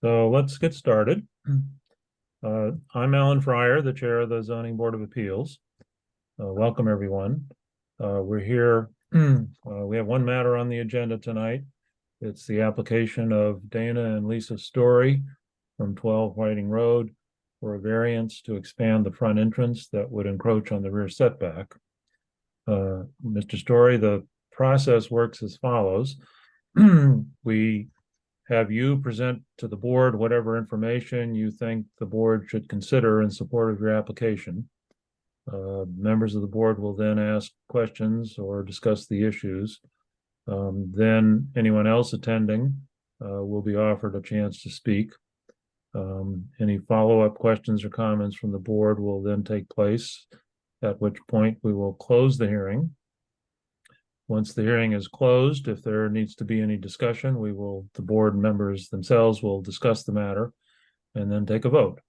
So let's get started. I'm Alan Fryer, the chair of the Zoning Board of Appeals. Welcome, everyone. We're here. We have one matter on the agenda tonight. It's the application of Dana and Lisa Story from 12 Whiting Road for a variance to expand the front entrance that would encroach on the rear setback. Mr. Story, the process works as follows. We have you present to the board whatever information you think the board should consider in support of your application. Members of the board will then ask questions or discuss the issues. Then anyone else attending will be offered a chance to speak. Any follow-up questions or comments from the board will then take place, at which point we will close the hearing. Once the hearing is closed, if there needs to be any discussion, the board members themselves will discuss the matter and then take a vote.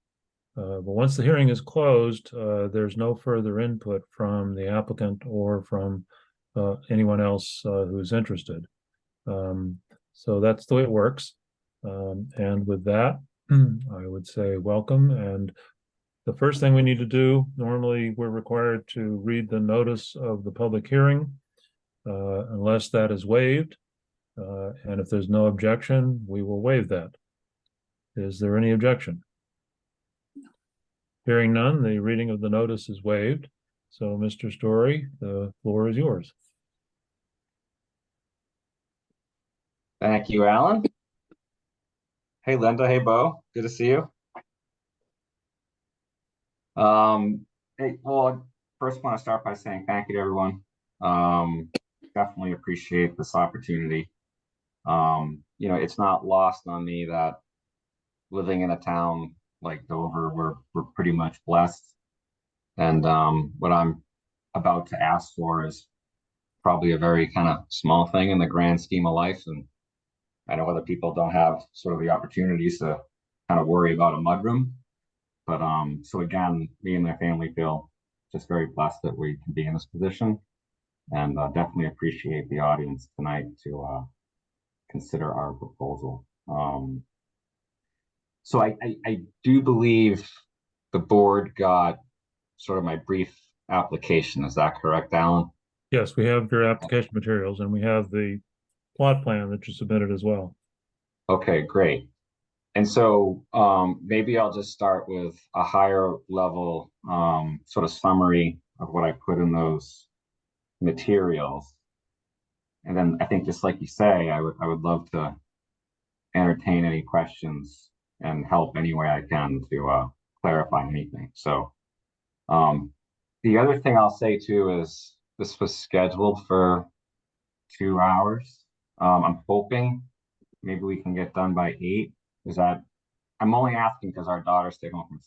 But once the hearing is closed, there's no further input from the applicant or from anyone else who's interested. So that's the way it works. And with that, I would say welcome. And the first thing we need to do, normally we're required to read the notice of the public hearing. Unless that is waived, and if there's no objection, we will waive that. Is there any objection? Hearing none, the reading of the notice is waived. So, Mr. Story, the floor is yours. Thank you, Alan. Hey, Linda. Hey, Bo. Good to see you. Hey, well, first I want to start by saying thank you to everyone. Definitely appreciate this opportunity. It's not lost on me that living in a town like Dover, we're pretty much blessed. And what I'm about to ask for is probably a very kind of small thing in the grand scheme of life. And I know other people don't have sort of the opportunities to kind of worry about a mudroom. But so again, me and my family feel just very blessed that we can be in this position. And definitely appreciate the audience tonight to consider our proposal. So I do believe the board got sort of my brief application. Is that correct, Alan? Yes, we have your application materials and we have the plot plan that you submitted as well. Okay, great. And so maybe I'll just start with a higher level sort of summary of what I put in those materials, and then I think, just like you say, I would love to entertain any questions and help any way I can to clarify anything. So the other thing I'll say too is this was scheduled for 2 hours. I'm hoping maybe we can get done by 8. I'm only asking because our daughter stayed home from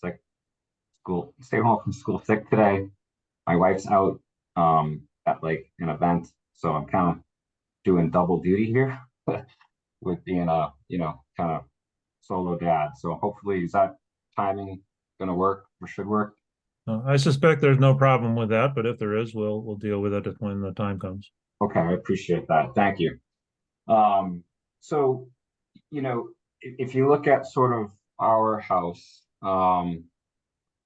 school sick today. My wife's out at like an event, so I'm kind of doing double duty here with being a kind of solo dad. So hopefully, is that timing gonna work or should work? I suspect there's no problem with that, but if there is, we'll deal with it when the time comes. Okay, I appreciate that. Thank you. So if you look at sort of our house, and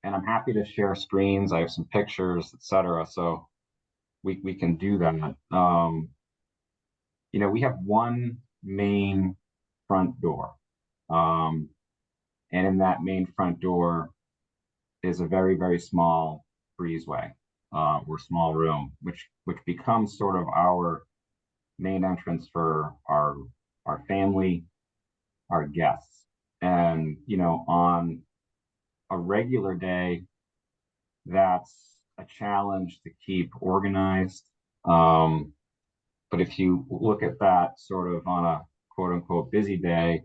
I'm happy to share screens. I have some pictures, etc. So we can do that. We have one main front door. And in that main front door is a very, very small breezeway, or small room, which becomes sort of our main entrance for our family, our guests. And, on a regular day, that's a challenge to keep organized. But if you look at that sort of on a quote unquote busy day,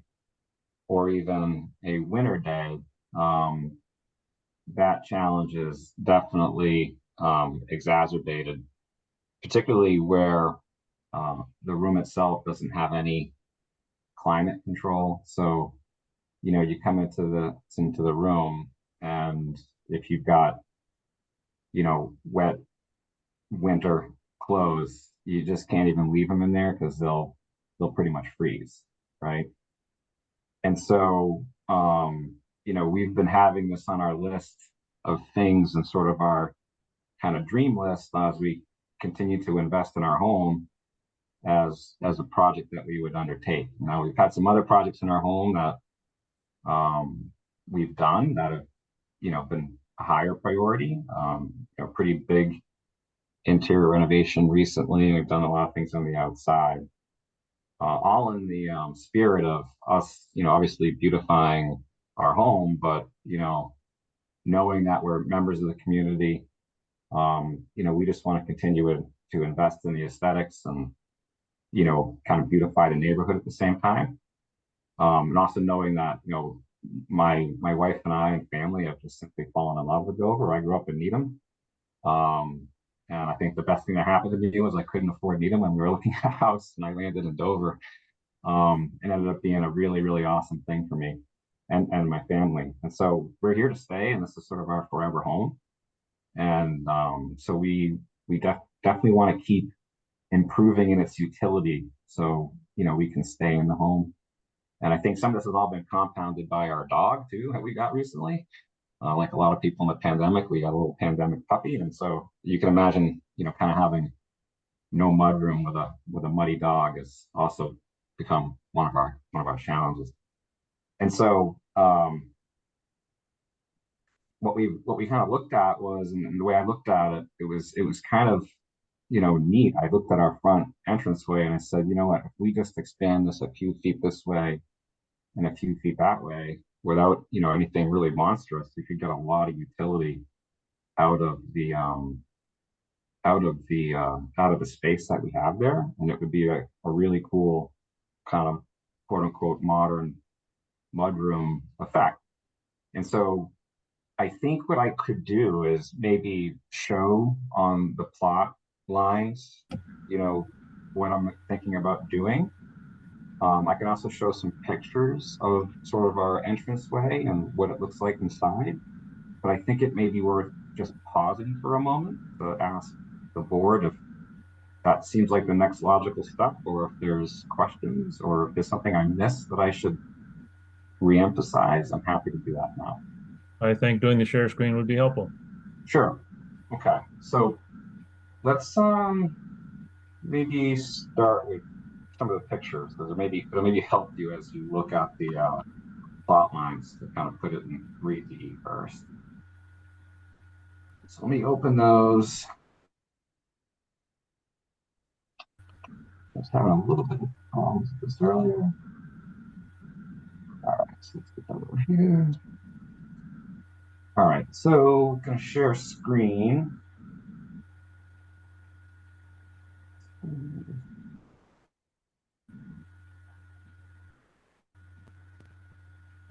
or even a winter day, that challenge is definitely exacerbated, particularly where the room itself doesn't have any climate control. So, you come into the room, and if you've got, wet winter close, you just can't even leave them in there because they'll pretty much freeze, right? And so, we've been having this on our list of things and sort of our kind of dream list as we continue to invest in our home as a project that we would undertake. Now, we've had some other projects in our home that we've done that have, been a higher priority. Pretty big interior renovation recently. We've done a lot of things on the outside, all in the spirit of us, obviously beautifying our home, but knowing that we're members of the community, we just want to continue to invest in the aesthetics and kind of beautify the neighborhood at the same time. And also knowing that my wife and I and family have just simply fallen in love with Dover. I grew up in Needham. And I think the best thing that happened to me was I couldn't afford Needham when we were looking at a house, and I landed in Dover. And ended up being a really, really awesome thing for me and my family. And so we're here to stay, and this is sort of our forever home. And so we definitely want to keep improving in its utility so we can stay in the home. And I think some of this has all been compounded by our dog too that we got recently. Like a lot of people in the pandemic, we got a little pandemic puppy, and so you can imagine, kind of having no mudroom with a muddy dog has also become one of our challenges. And so what we kind of looked at was, and the way I looked at it, it was kind of neat. I looked at our front entranceway and I said, you know what, if we just expand this a few feet this way and a few feet that way without anything really monstrous, we could get a lot of utility out of the space that we have there, and it would be a really cool kind of quote unquote modern mudroom effect. And so I think what I could do is maybe show on the plot lines, what I'm thinking about doing. I can also show some pictures of sort of our entranceway and what it looks like inside. But I think it may be worth just pausing for a moment to ask the board if that seems like the next logical step, or if there's questions, or if there's something I missed that I should reemphasize. I'm happy to do that now. I think doing the share screen would be helpful. Sure. Okay. So let's maybe start with some of the pictures because it'll maybe help you as you look at the plot lines to kind of put it in 3D first. So let me open those. I was having a little bit of problems with this earlier. All right, so let's get that over here. All right, so I'm gonna share screen.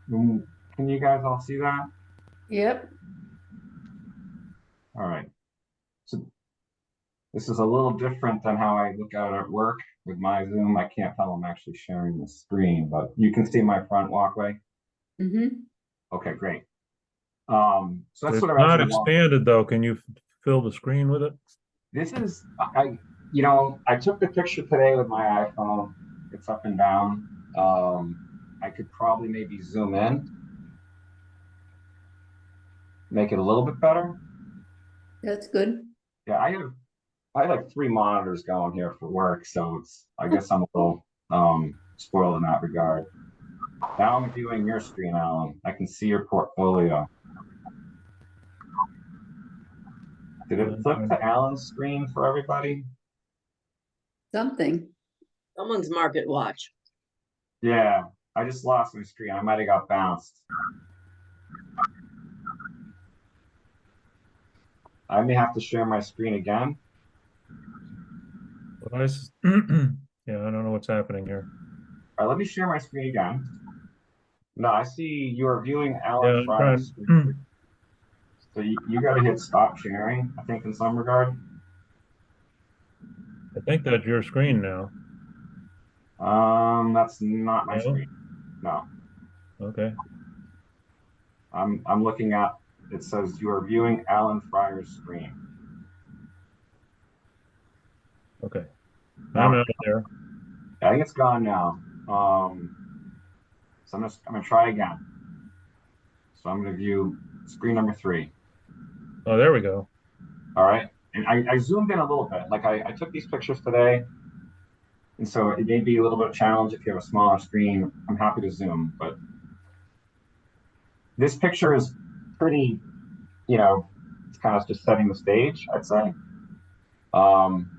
Can you guys all see that? Yep. All right. So this is a little different than how I look at it at work with my Zoom. I can't tell I'm actually sharing the screen, but you can see my front walkway. Mm-hmm. Okay, great. So that's It's sort of not actually expanded though. Can you fill the screen with it? this is I took the picture today with my iPhone. It's up and down. I could probably maybe zoom in, make it a little bit better. That's good. Yeah, I have like 3 monitors going here for work, so I guess I'm a little spoiled in that regard. Now I'm viewing your screen, Alan. I can see your portfolio. Did it flip to Alan's screen for everybody? Something. Someone's market watch. Yeah, I just lost my screen. I might have got bounced. I may have to share my screen again. But yeah, I don't know what's happening here. All right, let me share my screen again. No, I see you are viewing Yeah, Alan I'm Fry's trying. screen. So you got to hit stop sharing, I think, in some regard. I think that's your screen now. That's not my No? screen. No, Okay. I'm looking at. It says you are viewing Alan Fryer's screen. Okay, I'm Now, out there. I think it's gone now. So I'm gonna try again. So I'm gonna view screen number 3. Oh, there we go. All right. And I zoomed in a little bit. Like I took these pictures today. And so it may be a little bit of a challenge if you have a smaller screen. I'm happy to zoom, but this picture is pretty, it's kind of just setting the stage, I'd say. Um,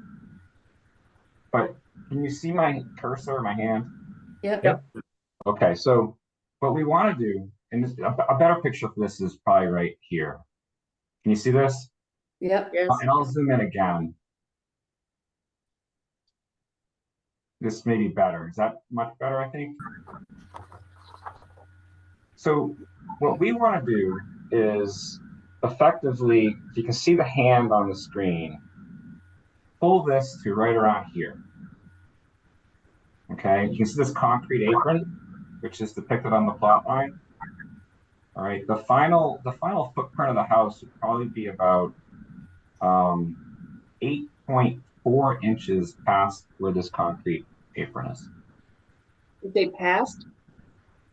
but can you see my cursor, my hand? Yep. Yep. Okay, so what we want to do, and a better picture for this is probably right here. Can you see this? Yep. Yes. And I'll zoom in again. This may be better. Is that much better, I think? So what we want to do is effectively, if you can see the hand on the screen, pull this to right around here. Okay, you can see this concrete apron, which is depicted on the plot line. All right, the final footprint of the house would probably be about 8.4 inches past where this concrete apron is. If they passed,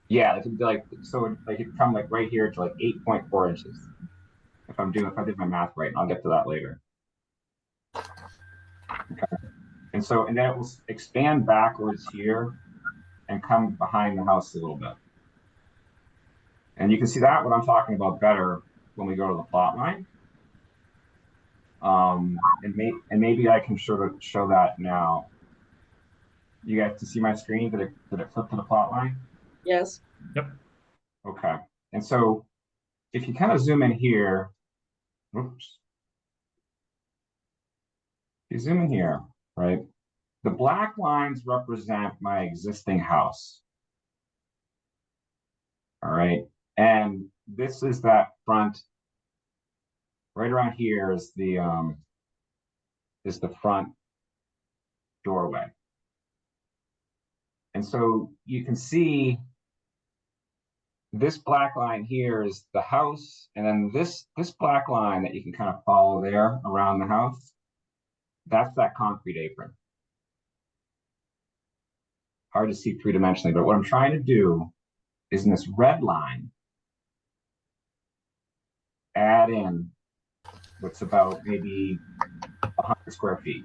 Yeah, it could be like so like it come like right here to like 8.4 inches. If I did my math right, and I'll get to that later. Okay. And then it will expand backwards here and come behind the house a little bit. And you can see that what I'm talking about better when we go to the plot line. And maybe I can show that now. You guys to see my screen? Did it flip to the plot line? yes. Yep. Okay. And so if you kind of zoom in here, oops. If you zoom in here, right? The black lines represent my existing house. All right. And this is that front. Right around here is the front doorway. And so you can see this black line here is the house, and then this black line that you can kind of follow there around the house, that's that concrete apron. Hard to see three-dimensionally, but what I'm trying to do is in this red line, add in what's about maybe 100 square feet.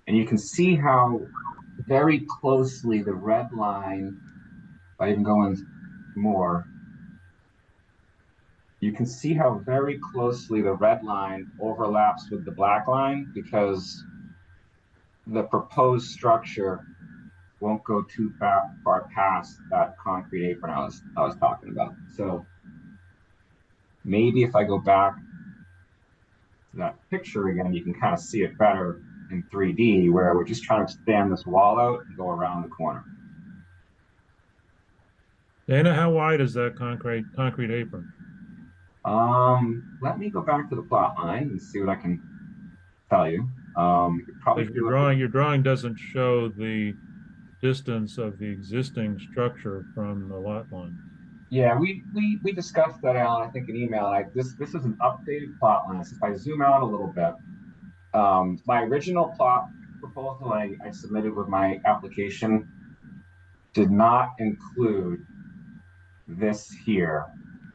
And you can see how very closely the red line, if I even go in more, you can see how very closely the red line overlaps with the black line because the proposed structure won't go too far past that concrete apron I was talking about. So maybe if I go back to that picture again, you can kind of see it better in 3D where we're just trying to expand this wall out and go around the corner. Dana, how wide is that concrete apron? Let me go back to the plot line and see what I can tell you. You could probably Because do it. your drawing doesn't show the distance of the existing structure from the lot line. Yeah, we discussed that, Alan. I think in email. This is an updated plot line. So if I zoom out a little bit, my original plot proposal I submitted with my application did not include this here,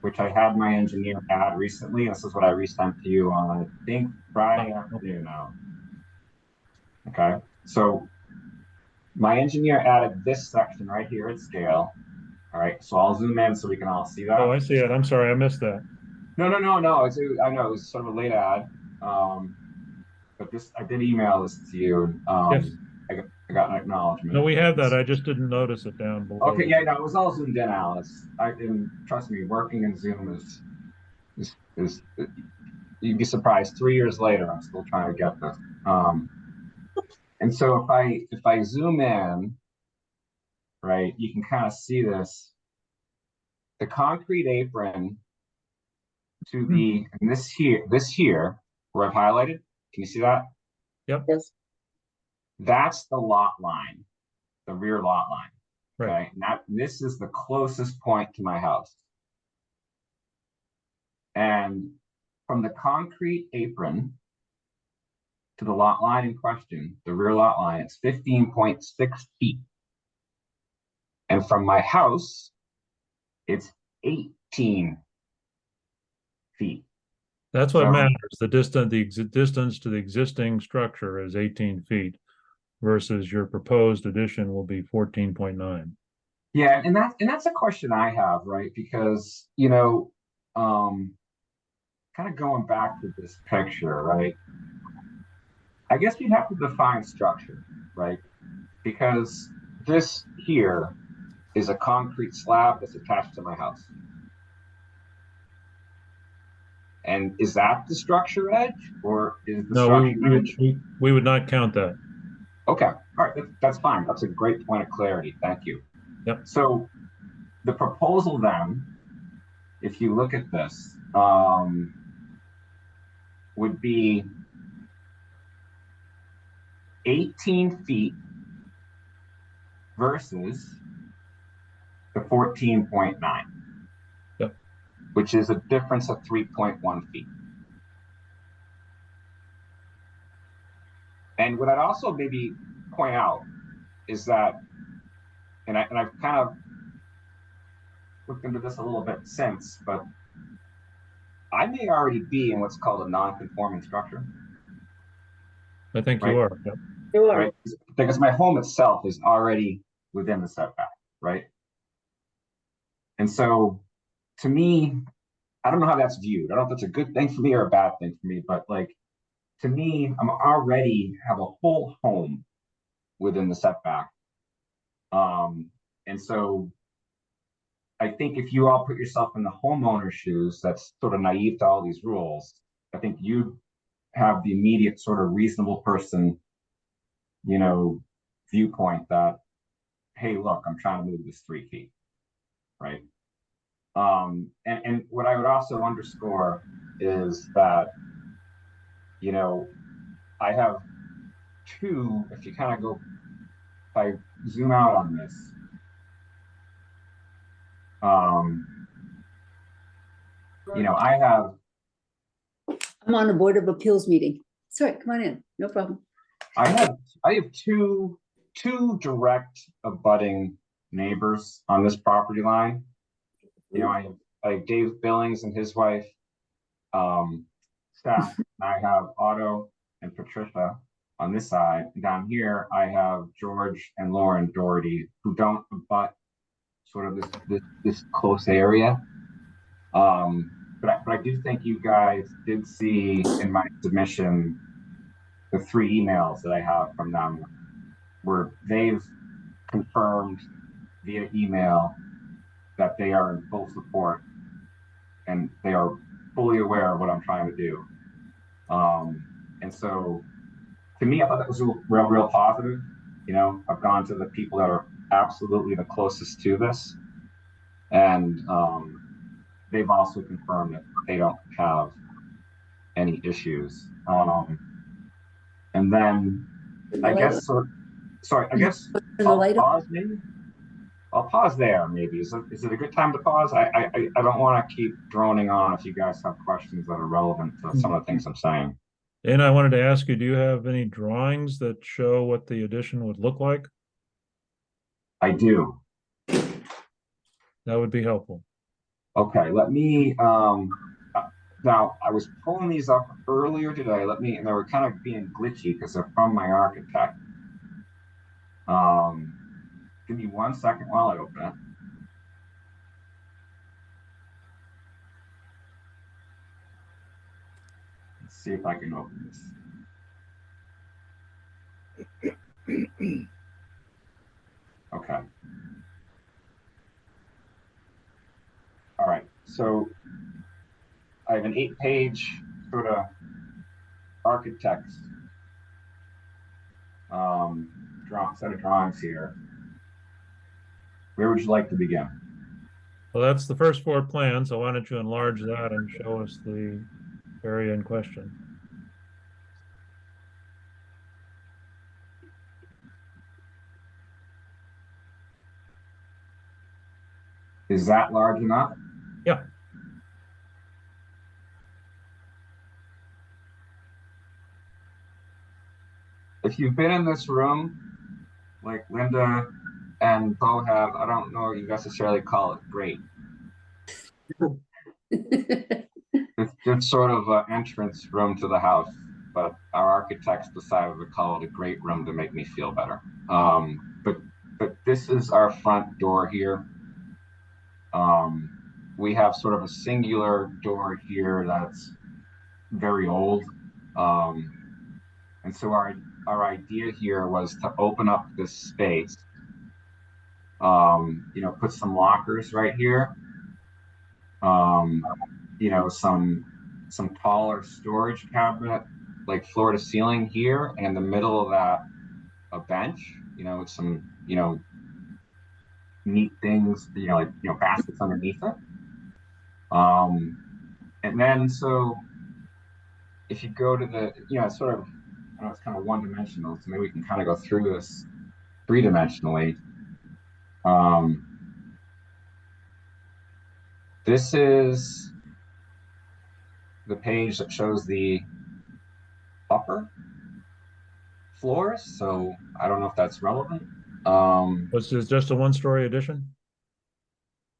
which I had my engineer add recently. This is what I resent to you on, I think, Friday afternoon now. Okay, so my engineer added this section right here at scale. All right, so I'll zoom in so we can all see that. Oh, I see it. I'm sorry, I missed that. No. I know it was sort of a late ad, but I did email this to you. Yes. I got an acknowledgement. No, we have that. I just didn't notice it down below. Okay, yeah, no, it was all zoomed in, Alice. And trust me, working in Zoom is you'd be surprised. 3 years later, I'm still trying to get this. And so if I zoom in, right, you can kind of see this. The concrete apron to the and this here where I've highlighted. Can you see that? Yep. Yes. That's the lot line, the rear lot line. Okay. Right. Now this is the closest point to my house. And from the concrete apron to the lot line in question, the rear lot line, it's 15.6 feet. And from my house, it's 18 feet. That's what So- matters. The distance to the existing structure is 18 feet versus your proposed addition will be 14.9. Yeah, and that's a question I have, right? Because, kind of going back to this picture, right? I guess you'd have to define structure, right? Because this here is a concrete slab that's attached to my house. And is that the structure edge, or is the No, structure edge? we would not count that. Okay, all right, that's fine. That's a great point of clarity. Thank you. Yep. So the proposal then, if you look at this, would be 18 feet versus the 14.9. Yep. Which is a difference of 3.1 feet. And what I'd also maybe point out is that, and I've kind of looked into this a little bit since, but I may already be in what's called a non-conforming structure. I think Right. you are. Yep. You are. Right? Because my home itself is already within the setback, right? And so to me, I don't know how that's viewed. I don't know if that's a good thing for me or a bad thing for me, but like to me, I'm already have a whole home within the setback. And so I think if you all put yourself in the homeowner's shoes, that's sort of naive to all these rules. I think you have the immediate sort of reasonable person, viewpoint that, hey, look, I'm trying to move this 3 feet, right? And what I would also underscore is that, I have two, if you kind of go, if I zoom out on this, I have I'm on a Board of Appeals meeting. Sorry, come on in. No problem. I have two direct abutting neighbors on this property line. I have Dave Billings and his wife, Steph, and I have Otto and Patricia on this side. And down here, I have George and Lauren Doherty, who don't abut sort of this close area. But I do think you guys did see in my submission the 3 emails that I have from them, where they've confirmed via email that they are in full support and they are fully aware of what I'm trying to do. And so to me, I thought that was real positive. I've gone to the people that are absolutely the closest to this, and they've also confirmed that they don't have any issues. And then I guess, sorry, I guess I'll pause there. Maybe is it a good time to pause? I don't want to keep droning on if you guys have questions that are relevant to some of the things I'm saying. And I wanted to ask you, do you have any drawings that show what the addition would look like? I do. That would be helpful. Okay, let me now I was pulling these up earlier today. And they were kind of being glitchy because they're from my architect. Give me 1 second while I open it. Let's see if I can open this. Okay. All right, so I have an 8-page sort of architect's set of drawings here. Where would you like to begin? Well, that's the first floor plan, so why don't you enlarge that and show us the area in question? Is that large enough? Yeah. if you've been in this room, like Linda and Bo have, I don't know you necessarily call it great. It's sort of an entrance room to the house, but our architects decided to call it a great room to make me feel better. But this is our front door here. Um, we have sort of a singular door here that's very old. Um, and so our idea here was to open up this space, put some lockers right here, um, some taller storage cabinet, like floor to ceiling here, and in the middle of that, a bench, with some, neat things, baskets underneath it. And then so if you go to the, it's sort of, I know it's kind of one-dimensional, so maybe we can kind of go through this three-dimensionally. Um, this is the page that shows the upper floors, so I don't know if that's relevant. Was this just a one-story addition?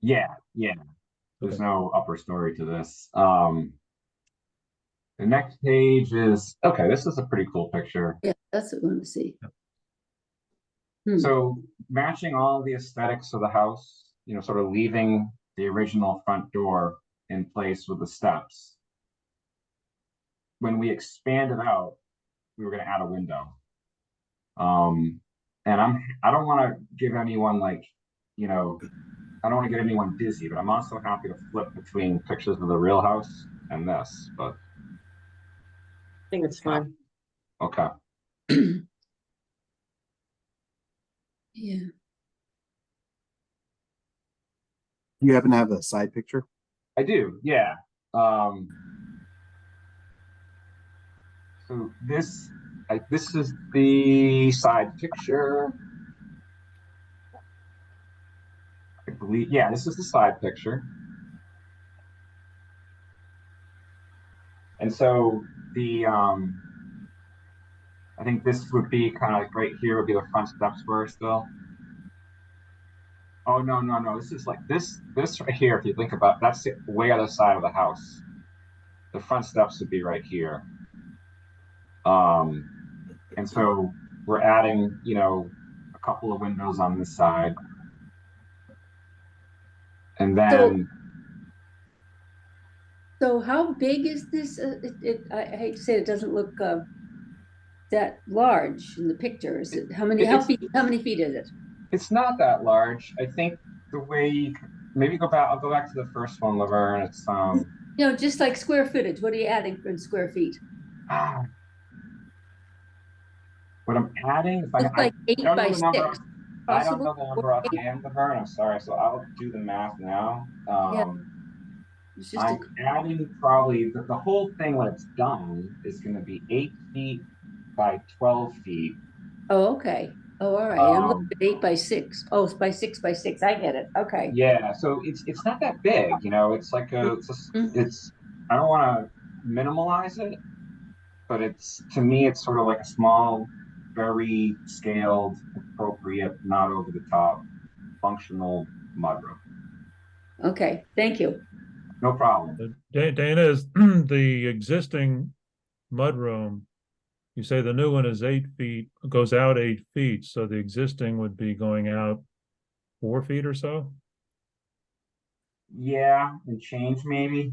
Yeah, yeah. There's Okay. no upper story to this. The next page is, okay, this is a pretty cool picture. Yeah, that's what we want to see. Hmm. So matching all the aesthetics of the house, sort of leaving the original front door in place with the steps. When we expanded out, we were going to add a window. And I don't want to give anyone I don't want to get anyone dizzy, but I'm also happy to flip between pictures of the real house and this, but I think it's fine. okay. Yeah. You happen to have a side picture? I do, yeah. So this is the side picture. I believe, yeah, this is the side picture. And so I think this would be kind of like right here would be the front steps were still. Oh, no. This is like this right here, if you think about, that's the way other side of the house. The front steps would be right here. And so we're adding, a couple of windows on this side. And then So how big is this? I hate to say it doesn't look that large in the picture. Is it, how many feet is it? it's not that large. I think the way maybe I'll go back to the first one, Laverne. It's Just like square footage. What are you adding in square feet? what I'm adding, if Looks like I 8 don't know by the number. 6. I don't Possible? know the number offhand, Laverne. I'm sorry. So I'll do the math now. It's just I'm adding probably the whole thing when it's done is going to be 8 feet by 12 feet. Oh, okay. Oh, all right. I'm looking at 8 by 6. Oh, it's by 6 by 6. I get it. Okay. Yeah, so it's not that big, It's like it's I don't want to minimalize it, but to me it's sort of like a small, very scaled, appropriate, not over the top, functional mudroom. Okay. Thank you. No problem. Dana, is the existing mudroom, you say the new one is 8 feet, goes out 8 feet, so the existing would be going out 4 feet or so? Yeah, and change maybe.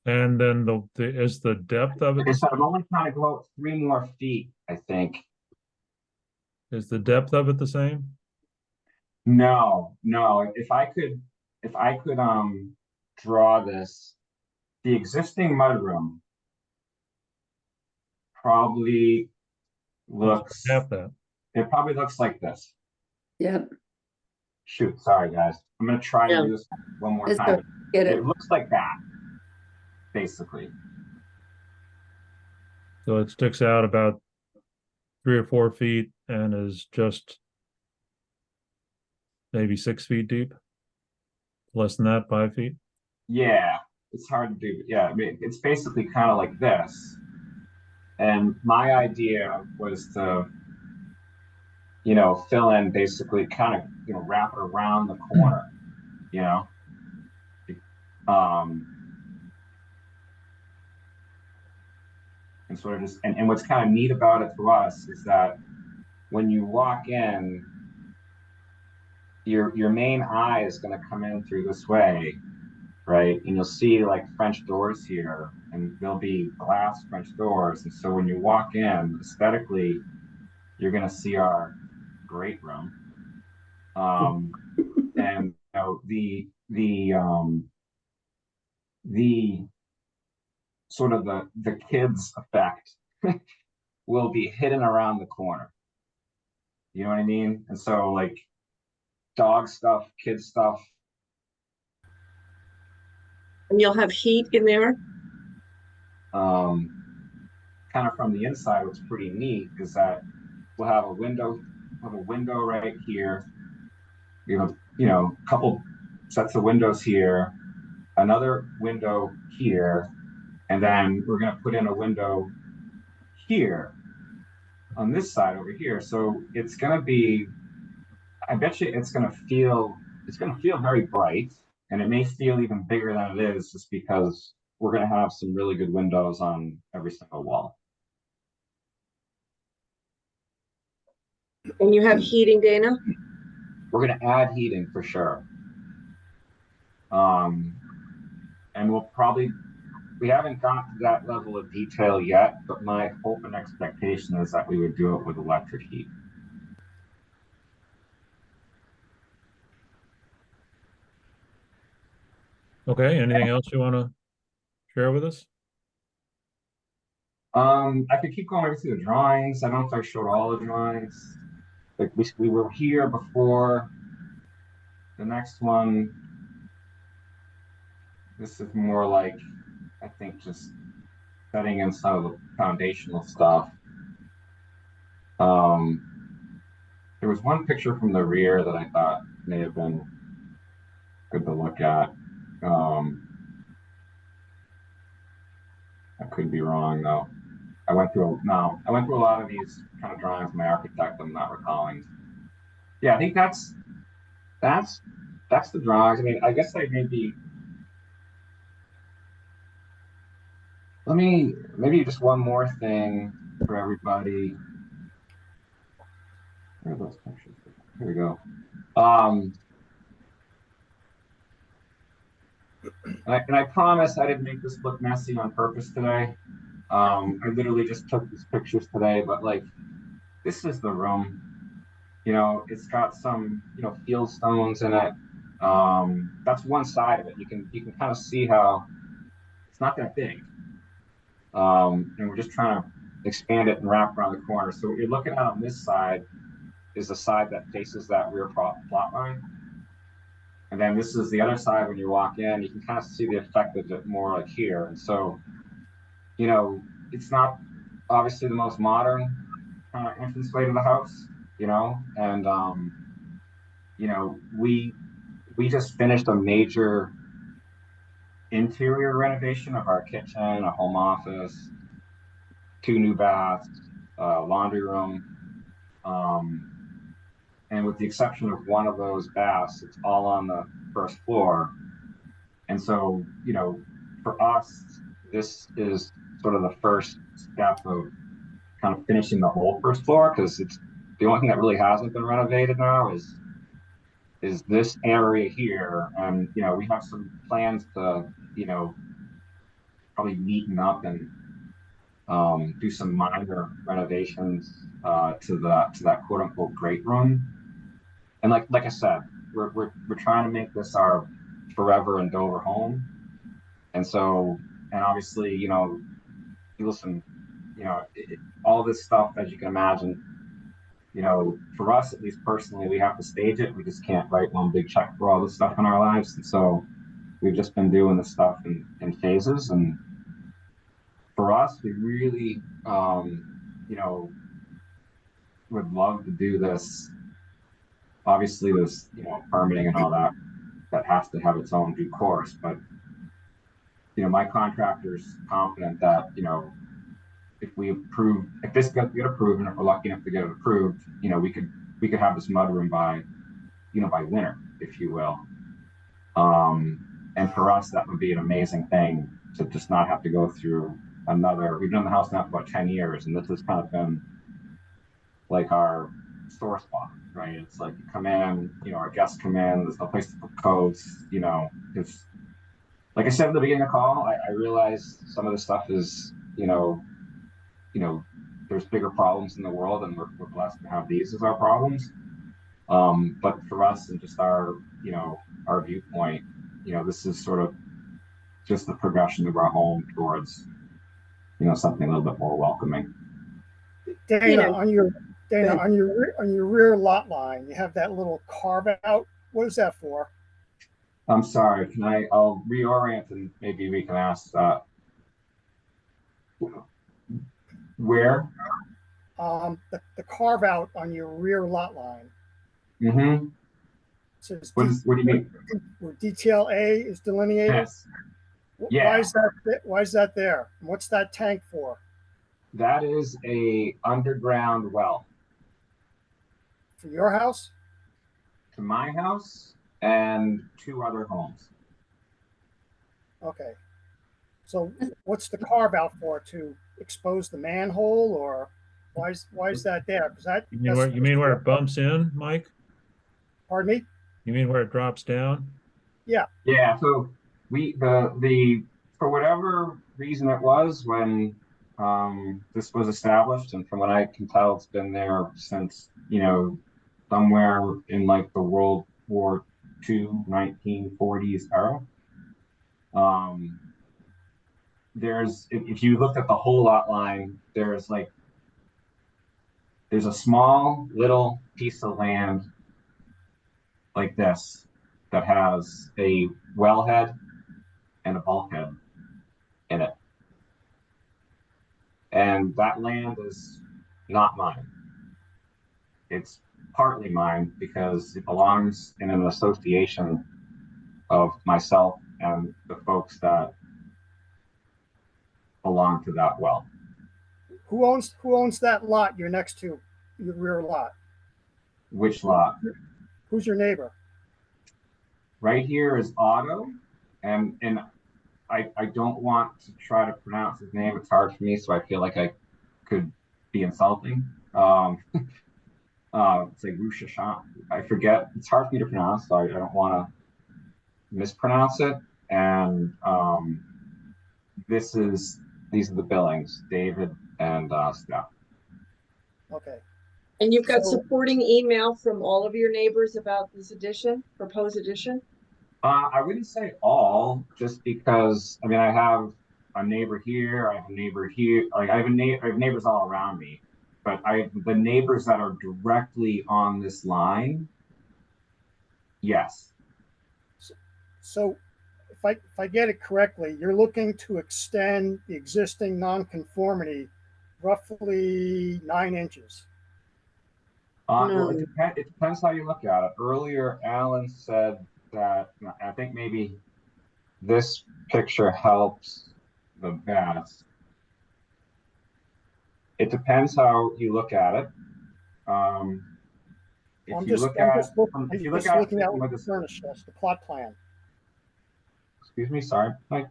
And then is the depth of it, Like I said, I'm only trying to go out 3 more feet, I think. is the depth of it the same? No. If I could draw this, the existing mudroom probably looks Half that. it probably looks like this. Yep. Shoot, sorry guys. I'm gonna try to do this one more time. Get it. It looks like that, basically. So it sticks out about 3 or 4 feet and is just maybe 6 feet deep. Less than that, 5 feet. Yeah, it's hard to do. Yeah, I mean, it's basically kind of like this. And my idea was to, fill in basically kind of, wrap it around the corner, you know, um, and sort of just, and what's kind of neat about it to us is that when you walk in, your main eye is going to come in through this way, right? And you'll see like French doors here, and there'll be glass French doors. And so when you walk in, aesthetically, you're going to see our great room. And the sort of the kids effect will be hidden around the corner. You know what I mean? And so like dog stuff, kid stuff. And you'll have heat in there? Kind of from the inside, what's pretty neat is that we'll have a window right here. A couple sets of windows here, another window here, and then we're going to put in a window here on this side over here. So it's going to be, I bet you it's going to feel very bright, and it may feel even bigger than it is just because we're going to have some really good windows on every single wall. And you have heating, Dana? We're going to add heating for sure. And we haven't got to that level of detail yet, but my hope and expectation is that we would do it with electric heat. Okay, anything else you want to share with us? I could keep going through the drawings. I don't know if I showed all the drawings. Like we were here before. The next one, this is more like, I think, just setting in some of the foundational stuff. There was one picture from the rear that I thought may have been good to look at. I could be wrong though. I went through a lot of these kind of drawings. My architect, I'm not recalling. Yeah, I think that's the drawings. I mean, I guess maybe just one more thing for everybody. Where are those pictures? Here we go. And I promise I didn't make this look messy on purpose today. I literally just took these pictures today, but like, this is the room. It's got some, field stones in it. That's one side of it. You can kind of see how it's not that big. And we're just trying to expand it and wrap around the corner. So what you're looking at on this side is the side that faces that rear plot line. And then this is the other side. When you walk in, you can kind of see the effect of it more like here. And so, it's not obviously the most modern entranceway to the house, and we just finished a major interior renovation of our kitchen, a home office, 2 new baths, laundry room, and with the exception of one of those baths, it's all on the first floor. And so, for us, this is sort of the first step of kind of finishing the whole first floor, because it's the only thing that really hasn't been renovated now is this area here. And we have some plans to probably neaten up and do some minor renovations to that quote unquote great room. And like I said, we're trying to make this our forever and Dover home. And so, and obviously, listen, all this stuff, as you can imagine, for us, at least personally, we have to stage it. We just can't write one big check for all this stuff in our lives. And so we've just been doing this stuff in phases. And for us, we really, would love to do this. Obviously, there's, permitting and all that has to have its own due course. But, my contractor's confident that, if this gets get approved, and if we're lucky enough to get it approved, we could have this mudroom by, by winter, if you will. And for us, that would be an amazing thing to just not have to go through another. We've been in the house now for about 10 years, and this has kind of been like our sore spot, right? It's like you come in, our guests come in, there's no place to put coats, it's like I said at the beginning of the call, I realize some of this stuff is, there's bigger problems in the world, and we're blessed to have these as our problems. But for us and just our viewpoint, this is sort of just the progression of our home towards, something a little bit more welcoming. Dana, Good. on your rear lot line, you have that little carve out. What is that for? I'm sorry, I'll reorient and maybe we can ask that. Where? The carve out on your rear lot line. Mm-hmm. Says What do you mean? where detail A is delineated. Yes. Why Yeah. is that? Why is that there? What's that tank for? That is a underground well For your house? to my house and 2 other homes. Okay. So what's the carve out for? To expose the manhole, or why is that there? Because You mean where it bumps in, Mike? Pardon me? You mean where it drops down? Yeah. Yeah. So the for whatever reason it was when this was established, and from what I can tell, it's been there since somewhere in like the World War II 1940s era. If you looked at the whole lot line, there's a small little piece of land like this that has a wellhead and a bulkhead in it. And that land is not mine. It's partly mine because it belongs in an association of myself and the folks that belong to that well. Who owns that lot you're next to, your rear lot? Which lot? Who's your neighbor? Right here is Otto, and I don't want to try to pronounce his name. It's hard for me, so I feel like I could be insulting. It's like Rushashan. I forget. It's hard for me to pronounce, so I don't want to mispronounce it. And these are the Billings, David and Steph. Okay. And you've got So- supporting email from all of your neighbors about this proposed addition? I wouldn't say all, just because I have a neighbor here, I have a neighbor here, like I have neighbors all around me, but the neighbors that are directly on this line, yes. So if I get it correctly, you're looking to extend the existing nonconformity roughly 9 inches. Well, No. it depends how you look at it. Earlier, Alan said that, I think maybe this picture helps the best. It depends how you look at it. If I'm you just look at it looking at with the furnished, that's the plot plan. excuse me, sorry, Mike.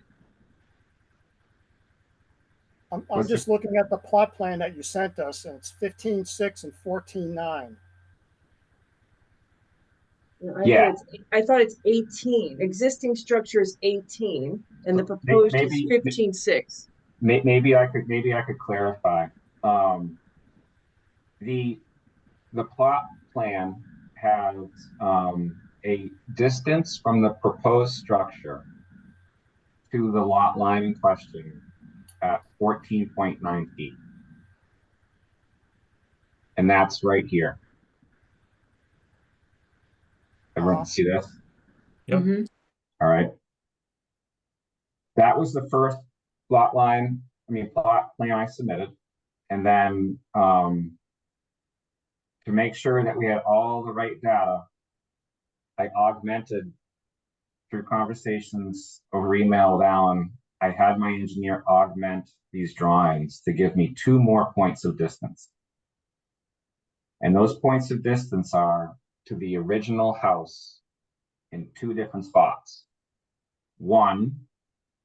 I'm just looking at the plot plan that you sent us, and it's 15.6 and 14.9. Yeah. I thought it's 18. Existing structure is 18, and the proposed is 15.6. Maybe I could clarify. The plot plan has a distance from the proposed structure to the lot line in question at 14.9 feet. And that's right here. Everyone see this? Yep. Mhm. All right. That was the first plot plan I submitted. And then to make sure that we had all the right data, I augmented through conversations over email with Alan I had my engineer augment these drawings to give me 2 more points of distance. And those points of distance are to the original house in 2 different spots. One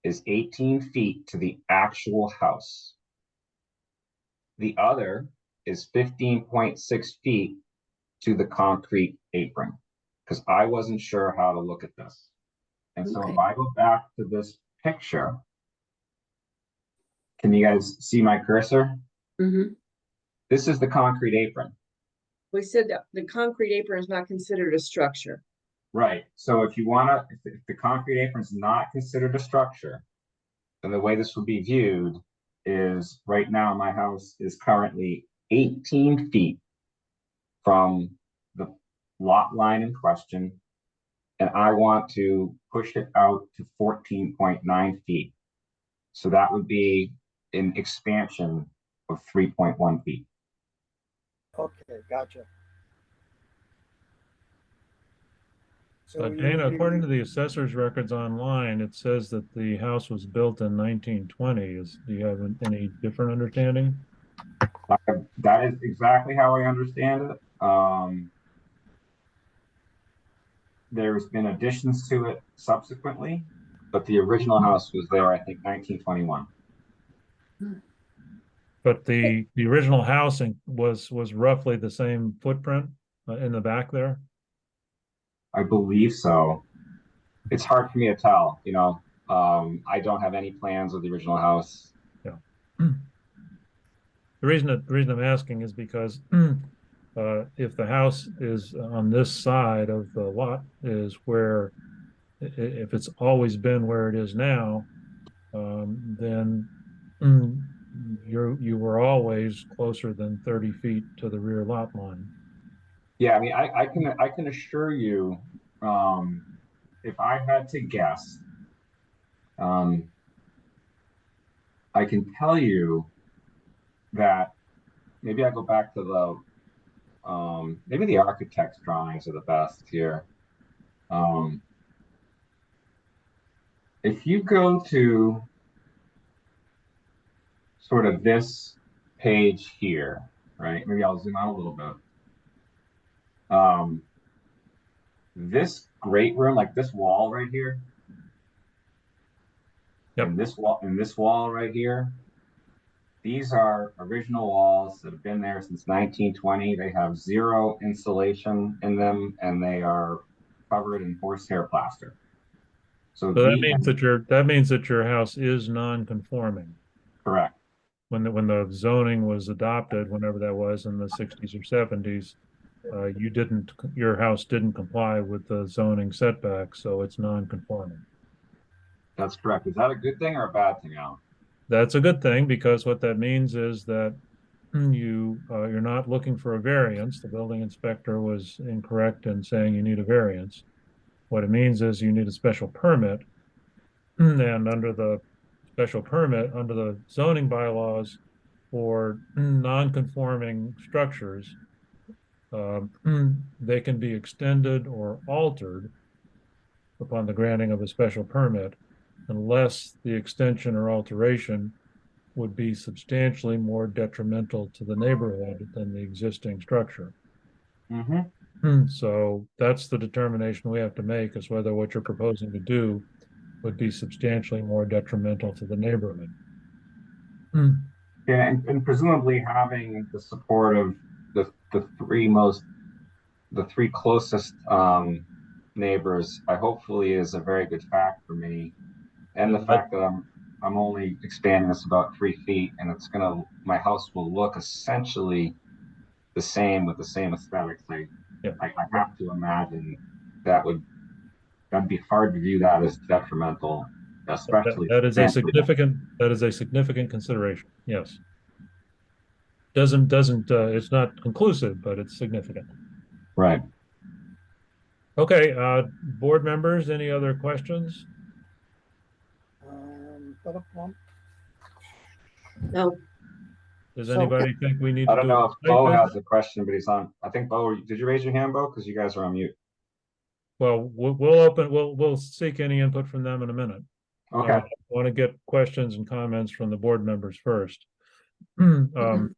is 18 feet to the actual house. The other is 15.6 feet to the concrete apron, because I wasn't sure how to look at this. And so Okay. if I go back to this picture, can you guys see my cursor? Mhm. This is the concrete apron. We said that the concrete apron is not considered a structure. Right. So if you want to, if the concrete apron is not considered a structure, then the way this would be viewed is right now my house is currently 18 feet from the lot line in question, and I want to push it out to 14.9 feet. So that would be an expansion of 3.1 feet. Okay, gotcha. So Dana, according to the assessor's records online, it says that the house was built in 1920. Do you have any different understanding? That is exactly how I understand it. There's been additions to it subsequently, but the original house was there, I think, 1921. But the original house was roughly the same footprint in the back there. I believe so. It's hard for me to tell, you know. I don't have any plans of the original house. Yeah. The reason I'm asking is because if the house is on this side of the lot is where, if it's always been where it is now, then you were always closer than 30 feet to the rear lot line. Yeah, I mean, I can assure you, if I had to guess, I can tell you that maybe I go back to maybe the architect's drawings are the best here. If you go to sort of this page here, right? Maybe I'll zoom out a little bit. This great room, like this wall right here, Yep. and this wall right here, these are original walls that have been there since 1920. They have 0 insulation in them, and they are covered in horsehair plaster. So that means that your house is non-conforming. correct. When the zoning was adopted, whenever that was in the 60s or 70s, your house didn't comply with the zoning setback, so it's non-conforming. That's correct. Is that a good thing or a bad thing, Alan? That's a good thing, because what that means is that you're not looking for a variance. The building inspector was incorrect in saying you need a variance. What it means is you need a special permit, and under the special permit, under the zoning bylaws for non-conforming structures, they can be extended or altered upon the granting of a special permit, unless the extension or alteration would be substantially more detrimental to the neighborhood than the existing structure. So that's the determination we have to make, is whether what you're proposing to do would be substantially more detrimental to the neighborhood. Yeah, and presumably having the support of the three closest neighbors, I hopefully is a very good fact for me. And the fact that I'm only expanding this about 3 feet, and my house will look essentially the same with the same aesthetics. I have to imagine that'd be hard to view that as detrimental, especially that is a significant consideration. Yes. It's not conclusive, but it's significant. Right. Okay, board members, any other questions? No, Does So- anybody think we need I to don't do know a if site Bo visit? has a question, but he's on. I think Bo, did you raise your hand, Bo? Because you guys are on mute. Well, we'll seek any input from them in a minute. Okay. Want to get questions and comments from the board members first. So you're,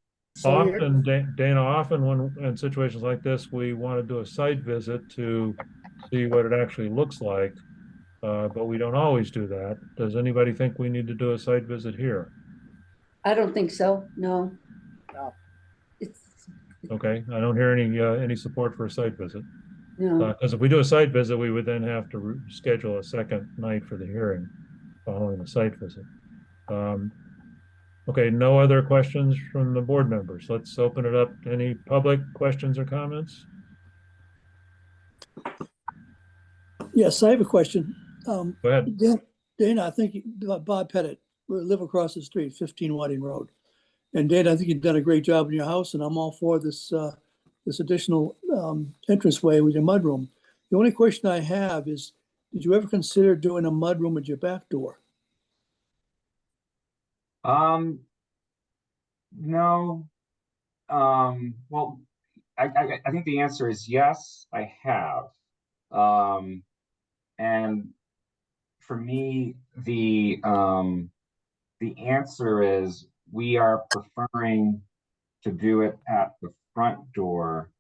Often, Dana, often when in situations like this, we want to do a site visit to see what it actually looks like, but we don't always do that. Does anybody think we need to do a site visit here? I don't think so, no. No. It's, Okay, I don't hear any support for a site visit. no, Because if we do a site visit, we would then have to schedule a second night for the hearing following the site visit. Okay, no other questions from the board members. Let's open it up to any public questions or comments. Yes, I have a question. Go ahead. Dana, I think Bob Pettit, we live across the street, 15 Whiting Road. And Dana, I think you've done a great job in your house, and I'm all for this this additional entranceway with your mudroom. The only question I have is, did you ever consider doing a mudroom at your back door? No. Well, I think the answer is yes, I have. And for me, the answer is we are preferring to do it at the front door,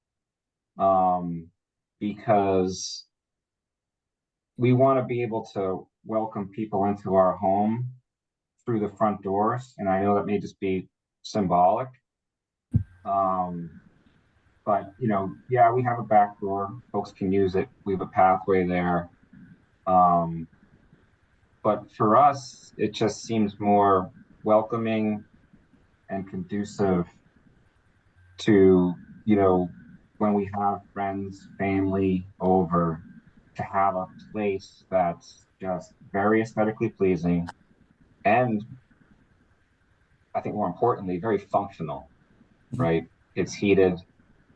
because we want to be able to welcome people into our home through the front doors. And I know that may just be symbolic. But yeah, we have a back door. Folks can use it. We have a pathway there. But for us, it just seems more welcoming and conducive to, when we have friends, family over, to have a place that's just very aesthetically pleasing and, I think more importantly, very functional, right? It's heated.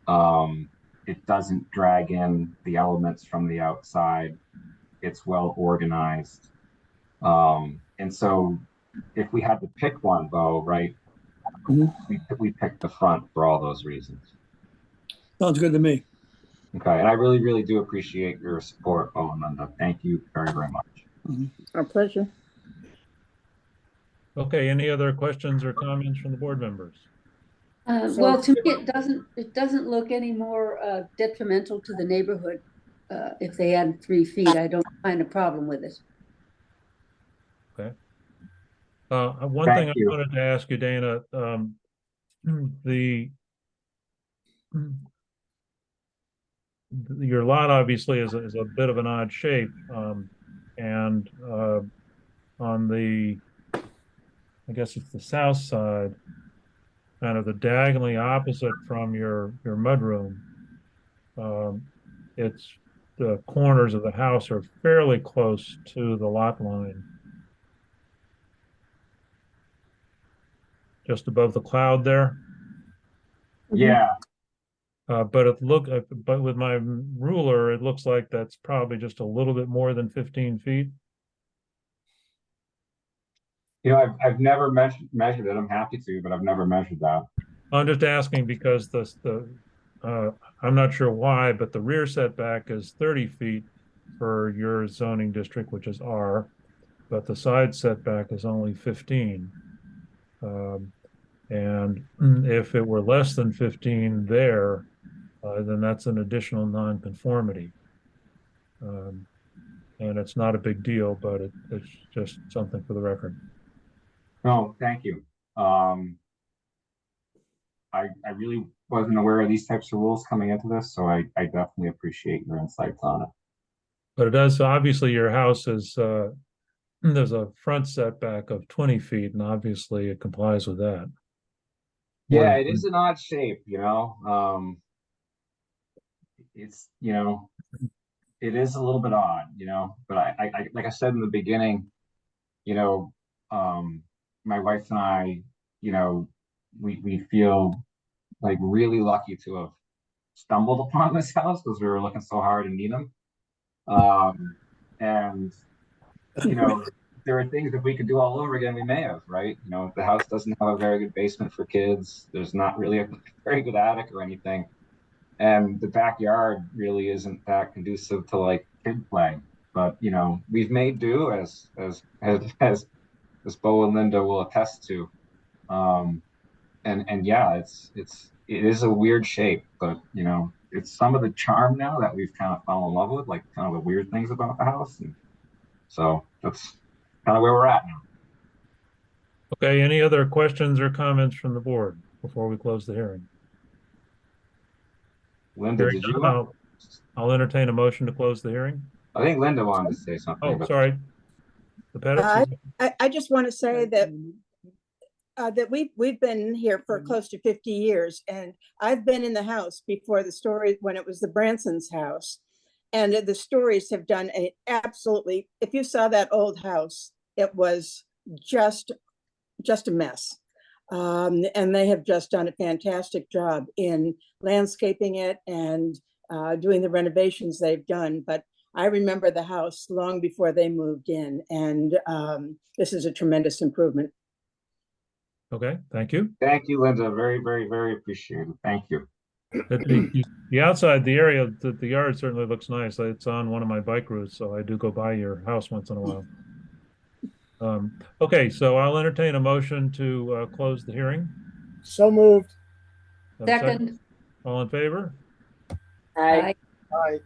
It doesn't drag in the elements from the outside. It's well organized. And so if we had to pick one, Bo, right, we picked the front for all those reasons. Sounds good to me. Okay, and I really, really do appreciate your support, Bo and Linda. Thank you very, very much. Our pleasure. Okay, any other questions or comments from the board members? well, to me, it doesn't look any more detrimental to the neighborhood. If they add 3 feet, I don't find a problem with it. Okay. One Thank thing I you. wanted to ask you, Dana, your lot obviously is a bit of an odd shape, and on the, I guess it's the south side, kind of the diagonally opposite from your mudroom. It's the corners of the house are fairly close to the lot line, just above the cloud there. Yeah. But with my ruler, it looks like that's probably just a little bit more than 15 feet. I've never measured it. I'm happy to, but I've never measured that. I'm just asking because I'm not sure why, but the rear setback is 30 feet for your zoning district, which is R, but the side setback is only 15. And if it were less than 15 there, then that's an additional nonconformity. And it's not a big deal, but it's just something for the record. No, thank you. I really wasn't aware of these types of rules coming into this, so I definitely appreciate your insights on it. But it does, obviously your house is, there's a front setback of 20 feet, and obviously it complies with that. Yeah, it is an odd shape, it's, it is a little bit odd, but I like I said in the beginning, my wife and I, we feel like really lucky to have stumbled upon this house because we were looking so hard in Needham. And, there are things if we could do all over again, we may have, right? The house doesn't have a very good basement for kids. There's not really a very good attic or anything. And the backyard really isn't that conducive to like kid play. but you know, we've made do as Bo and Linda will attest to. And yeah, it is a weird shape, but you know, it's some of the charm now that we've kind of fallen in love with, like kind of the weird things about the house. And so that's kind of where we're at now. Okay, any other questions or comments from the board before we close the hearing? Linda, Hearing did you? none, I'll entertain a motion to close the hearing. I think Linda wanted to say something, Oh, but sorry. The Pettits? I just want to say that that we've been here for close to 50 years, and I've been in the house before the story when it was the Branson's house, and the stories have done a absolutely. If you saw that old house, it was just a mess, and they have just done a fantastic job in landscaping it and doing the renovations they've done. But I remember the house long before they moved in, and this is a tremendous improvement. Okay, thank you. thank you, Linda. Very, very, very appreciated. Thank you. The outside, the area, the yard certainly looks nice. It's on one of my bike routes, so I do go by your house once in a while. Okay, so I'll entertain a motion to close the hearing. So moved. Second. All in favor? Aye. Aye.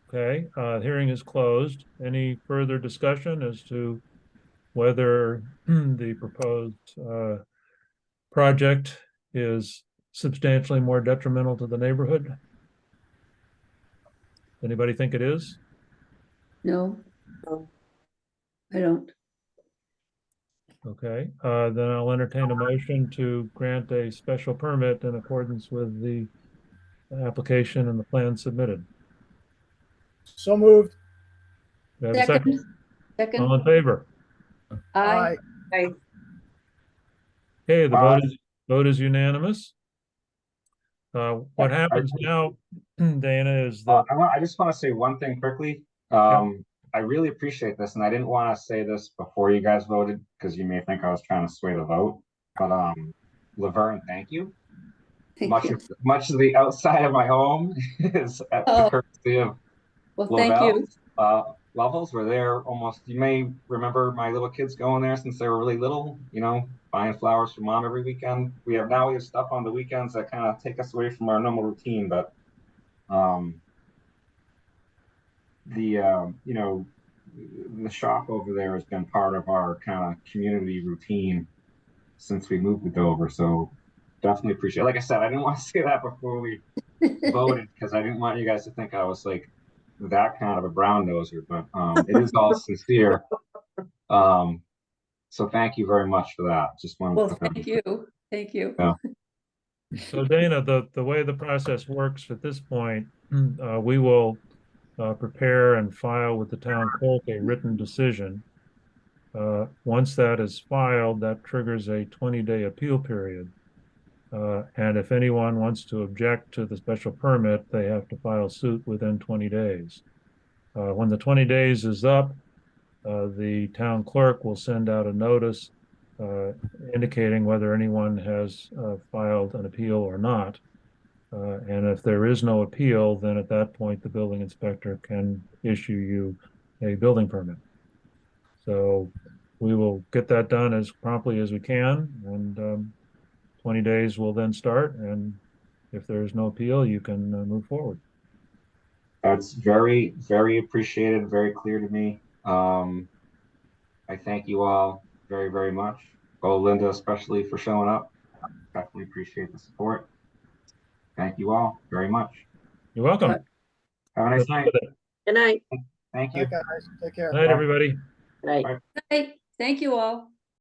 Okay, hearing is closed. Any further discussion as to whether the proposed project is substantially more detrimental to the neighborhood? Anybody think it is? No. I don't. Okay, then I'll entertain a motion to grant a special permit in accordance with the application and the plan submitted. So moved. Do I have a second? Second. All in favor? Aye. Aye. Okay, the vote is unanimous. What happens now, Dana, is that I just want to say one thing quickly. I really appreciate this, and I didn't want to say this before you guys voted because you may think I was trying to sway the vote. But Laverne, thank you. Much of the outside of my home is at the courtesy of Thank you. Levels where they're almost. You may remember my little kids going there since they were really little. You know, buying flowers for mom every weekend. We have stuff on the weekends that kind of take us away from our normal routine, but you know, the shop over there has been part of our kind of community routine since we moved to Dover. So definitely appreciate it. Like I said, I didn't want to say that before we voted because I didn't want you guys to think I was like that kind of a brown noser, but it is all sincere. So thank you very much for that. Just wanted to thank you. Thank you. Yeah. so Dana, the way the process works at this point, we will prepare and file with the town clerk a written decision. Once that is filed, that triggers a 20-day appeal period. And if anyone wants to object to the special permit, they have to file suit within 20 days. When the 20 days is up, the town clerk will send out a notice indicating whether anyone has filed an appeal or not. And if there is no appeal, then at that point, the building inspector can issue you a building permit. So we will get that done as promptly as we can, and 20 days will then start. And if there is no appeal, you can move forward. That's very, very appreciated, very clear to me. I thank you all very, very much. Oh, Linda, especially for showing up. Definitely appreciate the support. Thank you all very much. You're welcome. Have a nice night. Good night. Thank you. Bye, guys. Take care. Good night, everybody. Good night. Thank you all.